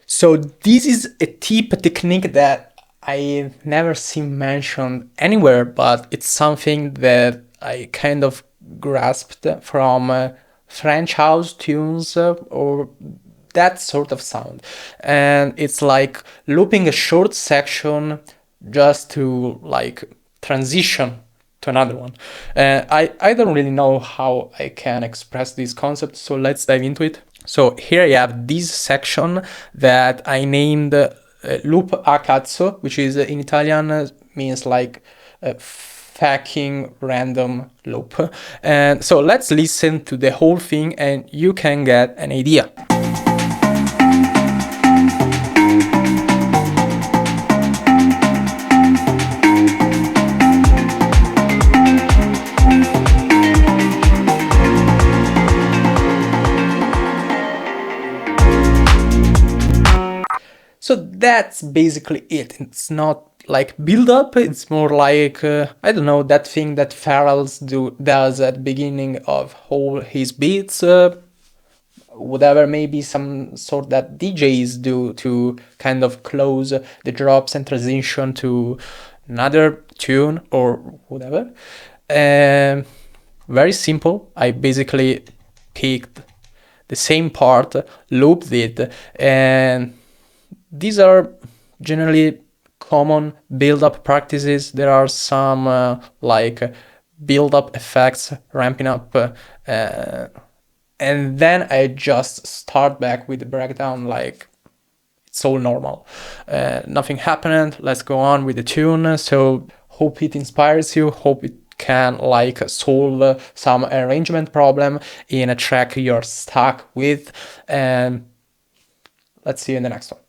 So this is a technique that I never seen mentioned anywhere, but it's something that I kind of grasped from French house tunes or that sort of sound. And it's like looping a short section just to like transition to another one. I don't really know how I can express this concept, so let's dive into it. So here I have this section that I named loop a cazzo, which is in Italian means like fucking random loop. And so let's listen to the whole thing and you can get an idea. So that's basically it. It's not like build up, it's more like I don't know, that thing that Pharrell's does at the beginning of all his beats, whatever, maybe some sort that DJs do to kind of close the drops and transition to another tune or whatever. Very simple. I basically picked the same part, looped it, and these are generally common build-up practices. There are some like build-up effects, ramping up, and then I just start back with the breakdown like it's all normal. Nothing happened, let's go on with the tune. So hope it inspires you, hope it can like solve some arrangement problem in a track you're stuck with, and let's see you in the next one.